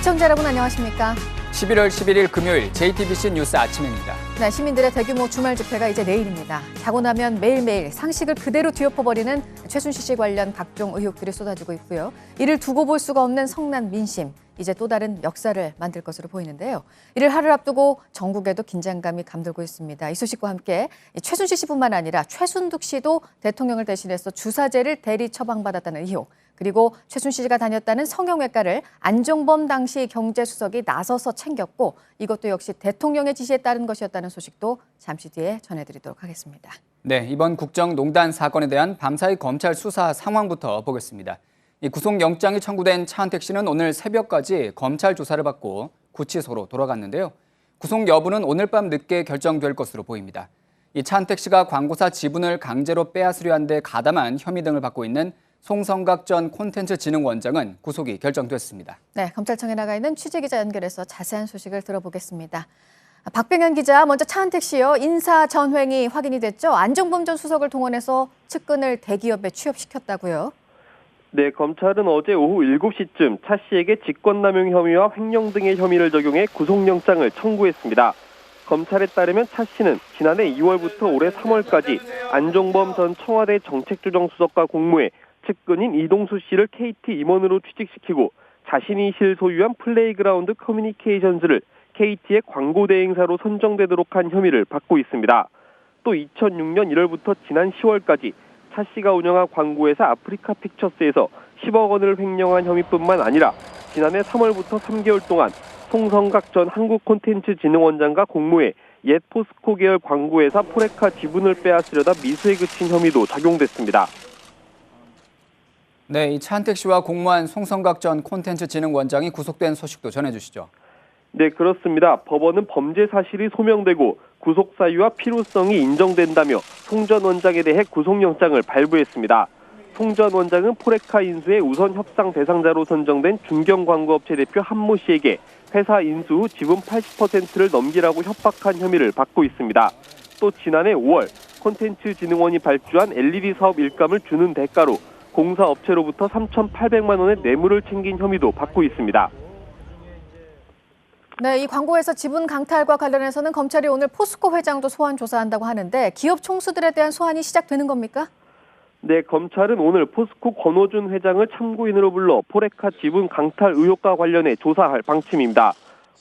시청자 여러분 안녕하십니까? 11월 11일 금요일 JTBC 뉴스 아침입니다. 네, 시민들의 대규모 주말 집회가 이제 내일입니다. 자고 나면 매일매일 상식을 그대로 뒤엎어버리는 최순실 씨 관련 각종 의혹들이 쏟아지고 있고요. 이를 두고 볼 수가 없는 성난 민심, 이제 또 다른 역사를 만들 것으로 보이는데요. 이를 하루를 앞두고 전국에도 긴장감이 감돌고 있습니다. 이 소식과 함께 최순실 씨뿐만 아니라 최순득 씨도 대통령을 대신해서 주사제를 대리 처방받았다는 의혹, 그리고 최순실 씨가 다녔다는 성형외과를 안종범 당시 경제수석이 나서서 챙겼고 이것도 역시 대통령의 지시에 따른 것이었다는 소식도 잠시 뒤에 전해드리도록 하겠습니다. 네, 이번 국정농단 사건에 대한 밤사이 검찰 수사 상황부터 보겠습니다. 이 구속영장이 청구된 차은택 씨는 오늘 새벽까지 검찰 조사를 받고 구치소로 돌아갔는데요. 구속 여부는 오늘 밤 늦게 결정될 것으로 보입니다. 이 차은택 씨가 광고사 지분을 강제로 빼앗으려 한 데 가담한 혐의 등을 받고 있는 송성각 전 콘텐츠진흥원장은 구속이 결정됐습니다. 네, 검찰청에 나가 있는 취재기자 연결해서 자세한 소식을 들어보겠습니다. 박병현 기자, 먼저 차은택 씨요. 인사 전횡이 확인이 됐죠. 안종범 전 수석을 동원해서 측근을 대기업에 취업시켰다고요. 네, 검찰은 어제 오후 7시쯤 차 씨에게 직권남용 혐의와 횡령 등의 혐의를 적용해 구속영장을 청구했습니다. 검찰에 따르면 차 씨는 지난해 2월부터 올해 3월까지 안종범 전 청와대 정책조정수석과 공모해 측근인 이동수 씨를 KT 임원으로 취직시키고 자신이 실소유한 플레이그라운드 커뮤니케이션즈를 KT의 광고 대행사로 선정되도록 한 혐의를 받고 있습니다. 또 2006년 1월부터 지난 10월까지 차 씨가 운영한 광고회사 아프리카 픽처스에서 10억 원을 횡령한 혐의뿐만 아니라 지난해 3월부터 3개월 동안 송성각 전 한국콘텐츠진흥원장과 공모해 옛 포스코 계열 광고회사 포레카 지분을 빼앗으려다 미수에 그친 혐의도 적용됐습니다. 네, 이 차은택 씨와 공모한 송성각 전 콘텐츠진흥원장이 구속된 소식도 전해주시죠. 네, 그렇습니다. 법원은 범죄 사실이 소명되고 구속 사유와 필요성이 인정된다며 송 전 원장에 대해 구속영장을 발부했습니다. 송 전 원장은 포레카 인수의 우선 협상 대상자로 선정된 중견광고업체 대표 한모 씨에게 회사 인수 후 지분 80%를 넘기라고 협박한 혐의를 받고 있습니다. 또 지난해 5월 콘텐츠진흥원이 발주한 LED 사업 일감을 주는 대가로 공사업체로부터 3,800만 원의 뇌물을 챙긴 혐의도 받고 있습니다. 네, 이 광고회사 지분 강탈과 관련해서는 검찰이 오늘 포스코 회장도 소환 조사한다고 하는데 기업 총수들에 대한 소환이 시작되는 겁니까? 네, 검찰은 오늘 포스코 권호준 회장을 참고인으로 불러 포레카 지분 강탈 의혹과 관련해 조사할 방침입니다.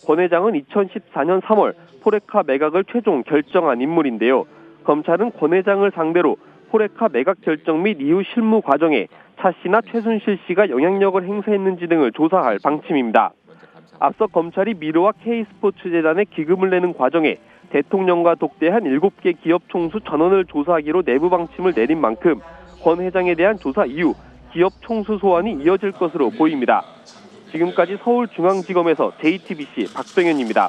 권 회장은 2014년 3월 포레카 매각을 최종 결정한 인물인데요. 검찰은 권 회장을 상대로 포레카 매각 결정 및 이후 실무 과정에 차 씨나 최순실 씨가 영향력을 행사했는지 등을 조사할 방침입니다. 앞서 검찰이 미르와 K스포츠재단에 기금을 내는 과정에 대통령과 독대한 7개 기업 총수 전원을 조사하기로 내부 방침을 내린 만큼 권 회장에 대한 조사 이후 기업 총수 소환이 이어질 것으로 보입니다. 지금까지 서울중앙지검에서 JTBC 박병현입니다.